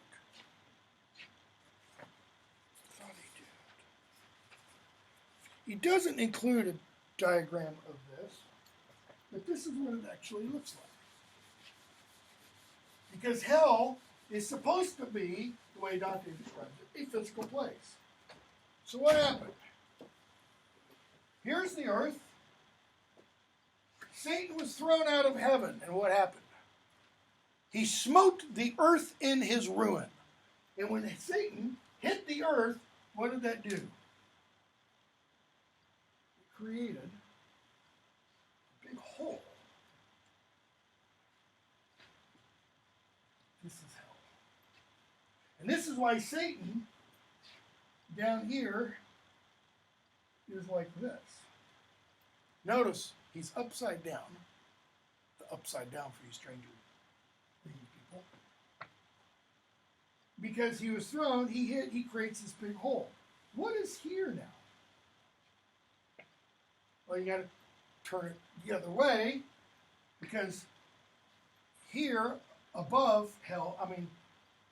I thought he did. He doesn't include a diagram of this, but this is what it actually looks like. Because hell is supposed to be, the way Dante describes it, a physical place. So what happened? Here's the earth. Satan was thrown out of heaven, and what happened? He smote the earth in his ruin. And when Satan hit the earth, what did that do? It created a big hole. This is hell. And this is why Satan, down here, is like this. Notice, he's upside down. The upside down for you stranger people. Because he was thrown, he creates this big hole. What is here now? Well, you got to turn it the other way, because here above hell,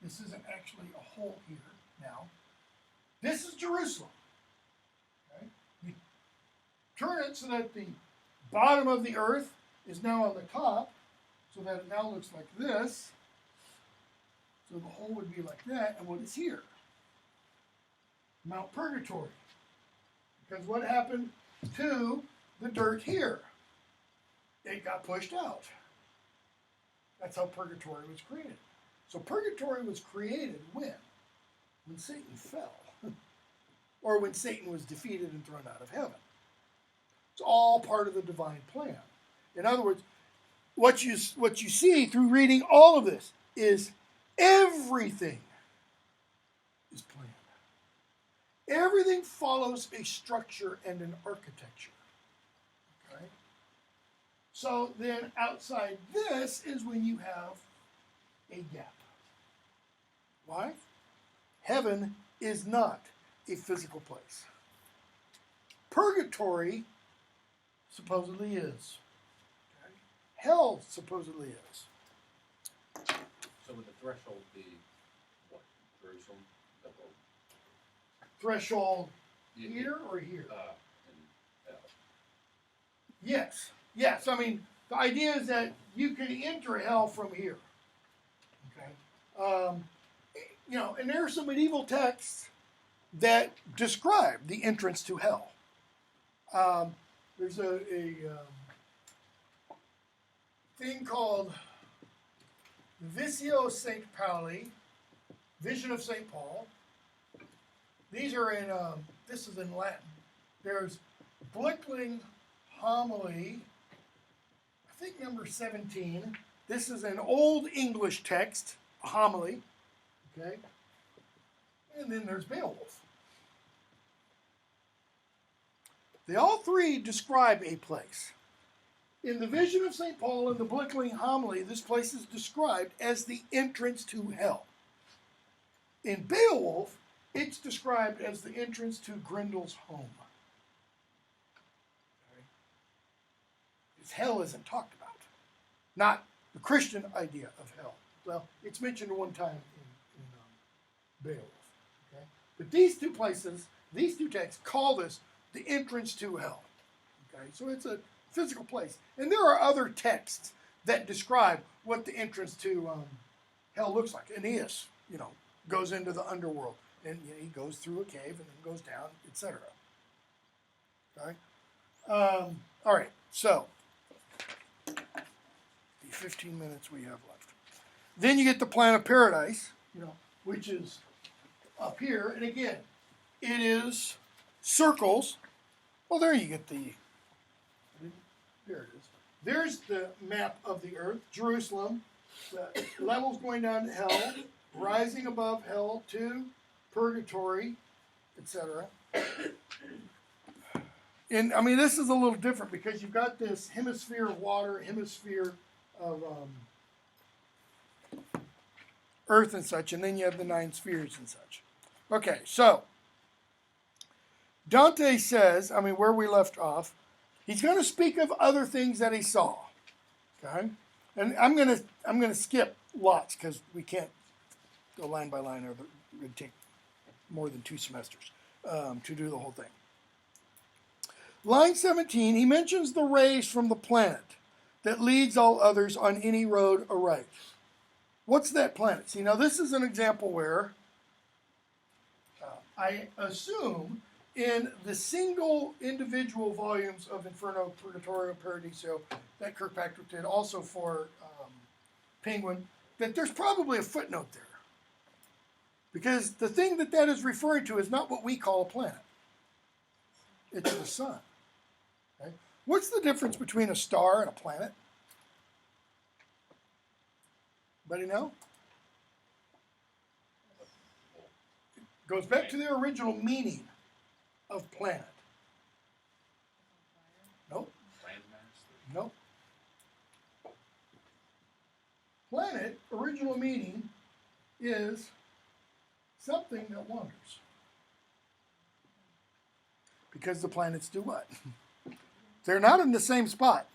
this isn't actually a hole here now. This is Jerusalem. Okay? You turn it so that the bottom of the earth is now on the top, so that it now looks like this. So the hole would be like that, and what is here? Mount Purgatory. Because what happened to the dirt here? It got pushed out. That's how Purgatory was created. So Purgatory was created when? When Satan fell. Or when Satan was defeated and thrown out of heaven. It's all part of the divine plan. In other words, what you see through reading all of this is everything is planned. Everything follows a structure and an architecture. Okay? So then outside this is when you have a gap. Why? Heaven is not a physical place. Purgatory supposedly is. Okay? Hell supposedly is. So would the threshold be what? Jerusalem? Threshold Here or here? And, Yes. Yes. I mean, the idea is that you can enter hell from here. Okay. And there are some medieval texts that describe the entrance to hell. There's a thing called Visio St. Pauli, Vision of St. Paul. These are in, this is in Latin. There's Blickling Homily, I think number 17. This is an Old English text, a homily. Okay? And then there's Beowulf. They all three describe a place. In the Vision of St. Paul and the Blickling Homily, this place is described as the entrance to hell. In Beowulf, it's described as the entrance to Grendel's home. Because hell isn't talked about. Not the Christian idea of hell. Well, it's mentioned one time in Beowulf. Okay? But these two places, these two texts call this the entrance to hell. Okay? So it's a physical place. And there are other texts that describe what the entrance to hell looks like. Aeneas, goes into the underworld. And he goes through a cave and then goes down, etc. Okay? All right, so the 15 minutes we have left. Then you get the plan of paradise, which is up here. And again, it is circles. Well, there you get there it is. There's the map of the earth, Jerusalem, the levels going down to hell, rising above hell to Purgatory, etc. And I mean, this is a little different because you've got this hemisphere of water, hemisphere of earth and such, and then you have the 9 spheres and such. Okay, so Dante says, where we left off, he's going to speak of other things that he saw. Okay, and I'm gonna skip lots because we can't go line by line, or it would take more than 2 semesters to do the whole thing. Line 17, he mentions the rays from the planet that leads all others on any road aright. What's that planet? See, now this is an example where I assume in the single individual volumes of Inferno, Purgatory, Paradisio that Kirkpatrick did, also for Penguin, that there's probably a footnote there. Because the thing that is referring to is not what we call a planet. It's the sun. Okay? What's the difference between a star and a planet? Anybody know? It goes back to the original meaning of planet. Nope. Nope. Planet, original meaning, is something that wanders. Because the planets do what? They're not in the same spot.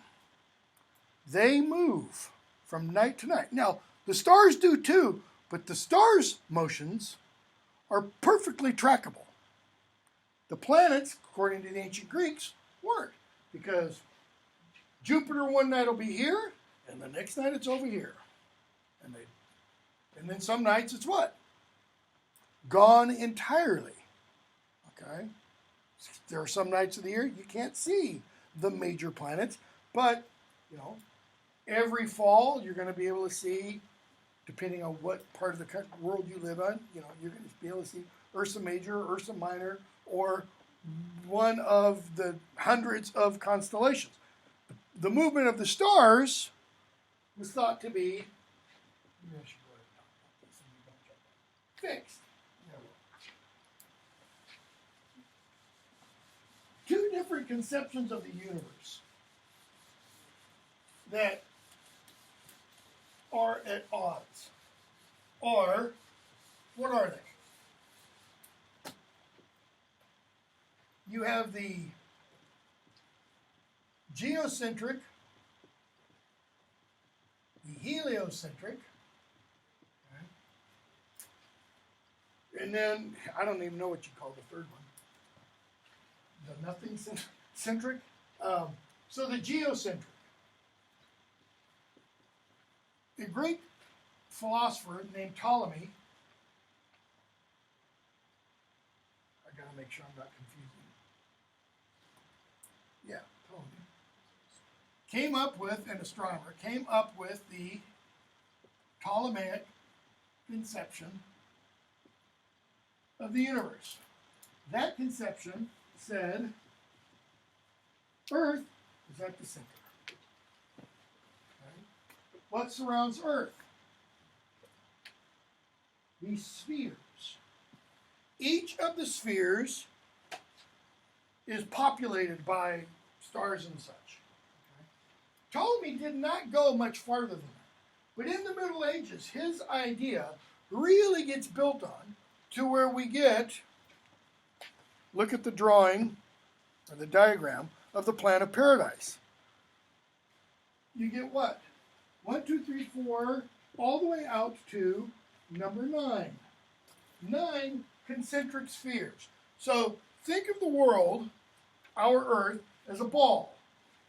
They move from night to night. Now, the stars do too, but the stars' motions are perfectly trackable. The planets, according to the ancient Greeks, weren't. Because Jupiter one night will be here, and the next night it's over here. And then some nights it's what? Gone entirely. Okay? There are some nights of the year you can't see the major planets, but, every fall you're going to be able to see, depending on what part of the world you live on, you're going to be able to see Ursa Major, Ursa Minor, or one of the hundreds of constellations. The movement of the stars was thought to be fixed. Two different conceptions of the universe that are at odds are, what are they? You have the geocentric, the heliocentric, and then, I don't even know what you call the third one. the nothing centric. So the geocentric. A great philosopher named Ptolemy. I gotta make sure I'm not confusing. Yeah, Ptolemy. Came up with, an astronomer, came up with the Ptolemaic conception of the universe. That conception said Earth is at the center. Okay? What surrounds Earth? These spheres. Each of the spheres is populated by stars and such. Okay? Ptolemy did not go much farther than that. But in the Middle Ages, his idea really gets built on to where we get, look at the drawing or the diagram of the plan of paradise. You get what? 1, 2, 3, 4, all the way out to number 9. 9 concentric spheres. So think of the world, our Earth, as a ball.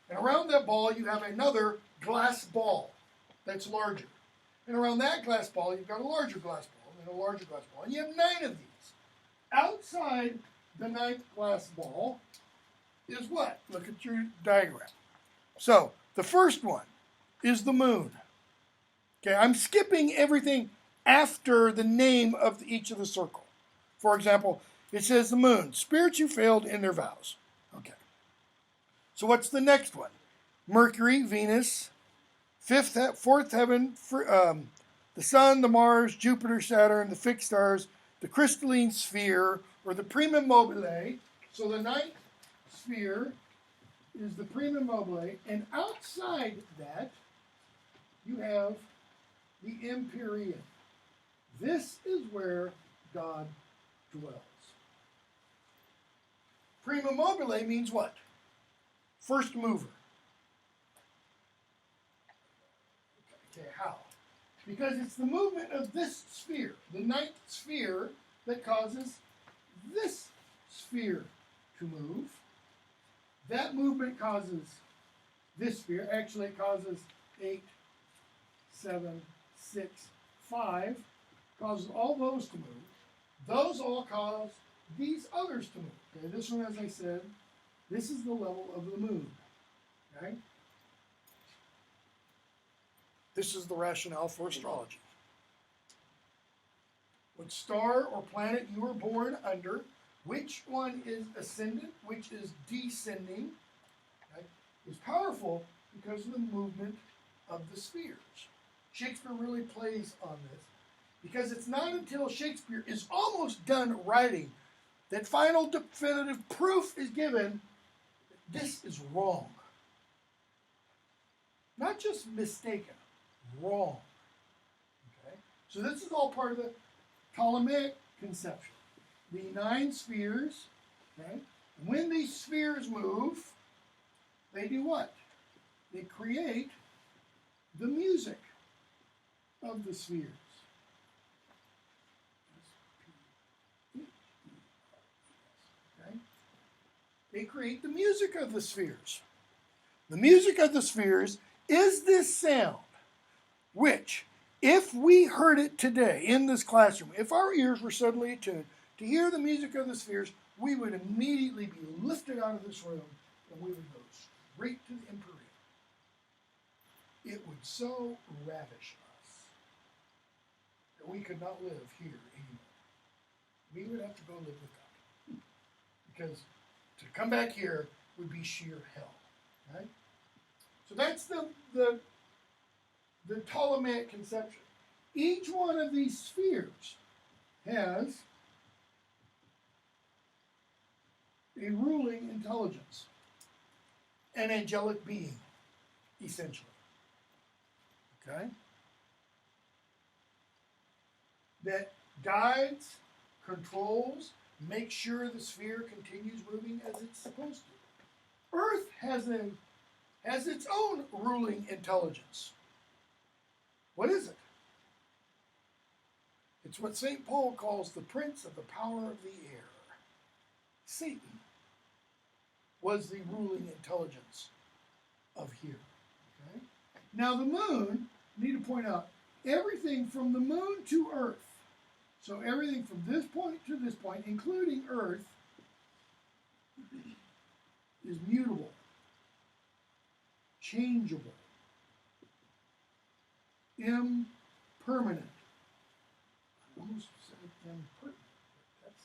And around that ball you have another glass ball that's larger. And around that glass ball you've got a larger glass ball and a larger glass ball. And you have 9 of these. Outside the 9th glass ball is what? Look at your diagram. So the first one is the moon. Okay, I'm skipping everything after the name of each of the circle. For example, it says the moon. Spirits who failed in their vows. Okay. So what's the next one? Mercury, Venus, fourth heaven, the sun, the Mars, Jupiter, Saturn, the fixed stars, the crystalline sphere, or the prima mobile. So the 9th sphere is the prima mobile, and outside that, you have the empyrean. This is where God dwells. Prima mobile means what? First mover. Okay, how? Because it's the movement of this sphere, the 9th sphere, that causes this sphere to move. That movement causes this sphere, actually it causes 8, 7, 6, 5, causes all those to move. Those all cause these others to move. Okay, this one, as I said, this is the level of the moon. Okay? This is the rationale for astrology. What star or planet you were born under, which one is ascendant, which is descending, okay, is powerful because of the movement of the spheres. Shakespeare really plays on this because it's not until Shakespeare is almost done writing that final definitive proof is given that this is wrong. Not just mistaken, wrong. Okay? So this is all part of the Ptolemaic conception. The 9 spheres, okay? When these spheres move, they do what? They create the music of the spheres. Okay? They create the music of the spheres. The music of the spheres is this sound, which, if we heard it today in this classroom, if our ears were suddenly attuned to hear the music of the spheres, we would immediately be lifted out of this room and we would go straight to the empyrean. It would so ravish us that we could not live here anymore. We would have to go live with God. Because to come back here would be sheer hell. Right? So that's the Ptolemaic conception. Each one of these spheres has a ruling intelligence, an angelic being, essentially. Okay? That guides, controls, makes sure the sphere continues moving as it's supposed to. Earth has its own ruling intelligence. What is it? It's what St. Paul calls the prince of the power of the air, Satan. was the ruling intelligence of here. Okay? Now the moon, I need to point out, everything from the moon to Earth, so everything from this point to this point, including Earth, is mutable, changeable, impermanent. I almost said impertinent, but that's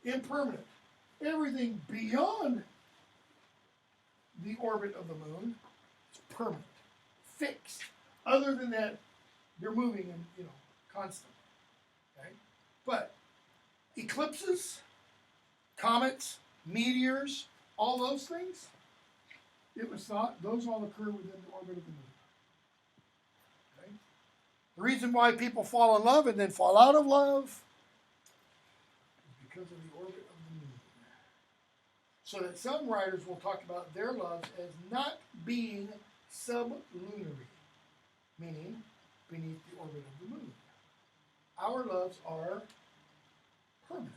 entirely different. Impermanent. Everything beyond the orbit of the moon is permanent, fixed. Other than that, they're moving and constant. Okay? But eclipses, comets, meteors, all those things, it was thought those all occur within the orbit of the moon. Okay? The reason why people fall in love and then fall out of love is because of the orbit of the moon. So that some writers will talk about their loves as not being sublunary, meaning beneath the orbit of the moon. Our loves are permanent.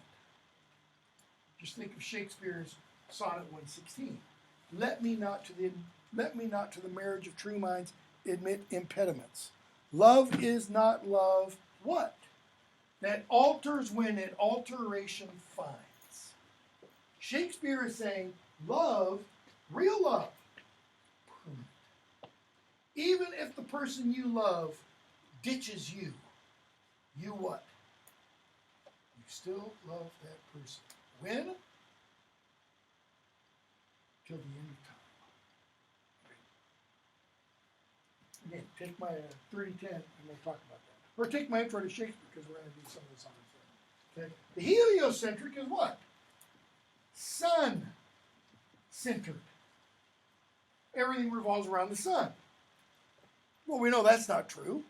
Just think of Shakespeare's Sonnet 116. Let me not to the marriage of true minds admit impediments. Love is not love, what? That alters when it alteration finds. Shakespeare is saying love, real love, permanent. Even if the person you love ditches you, you what? You still love that person. When? Till the end of time. Again, take my 3010 and we'll talk about that. Or take my intro to Shakespeare because we're going to do some of this on this. Okay? The heliocentric is what? Sun-centered. Everything revolves around the sun. Well, we know that's not true.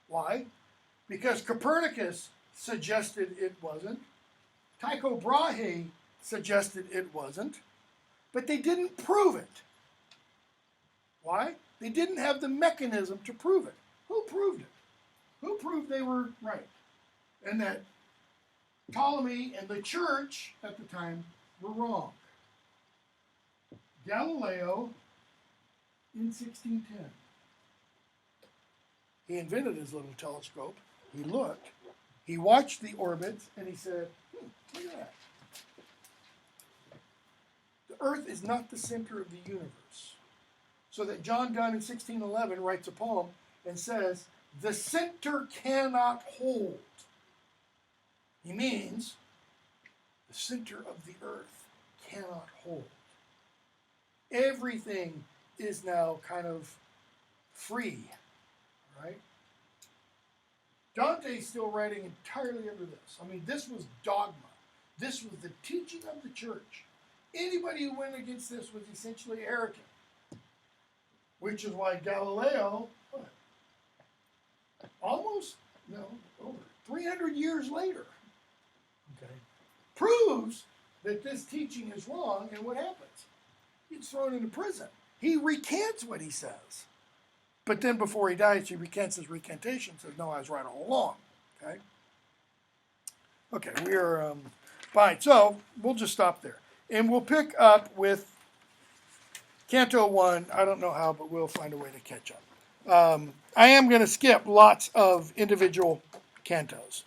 Why? Because Copernicus suggested it wasn't. Tycho Brahe suggested it wasn't. But they didn't prove it. Why? They didn't have the mechanism to prove it. Who proved it? Who proved they were right? And that Ptolemy and the church at the time were wrong. Galileo in 1610. He invented his little telescope. He looked. He watched the orbits and he said, look at that. The Earth is not the center of the universe. So that John Donne in 1611 writes a poem and says, the center cannot hold. He means the center of the Earth cannot hold. Everything is now kind of free, right? Dante's still writing entirely under this. I mean, this was dogma. This was the teaching of the church. Anybody who went against this was essentially arrogant. Which is why Galileo, over 300 years later, okay, proves that this teaching is wrong, and what happens? He's thrown into prison. He recants what he says. But then before he dies, he recants his recantation, says, no, I was right all along. Okay? Okay, we are fine. So we'll just stop there. And we'll pick up with Canto 1. I don't know how, but we'll find a way to catch up. I am going to skip lots of individual cantos.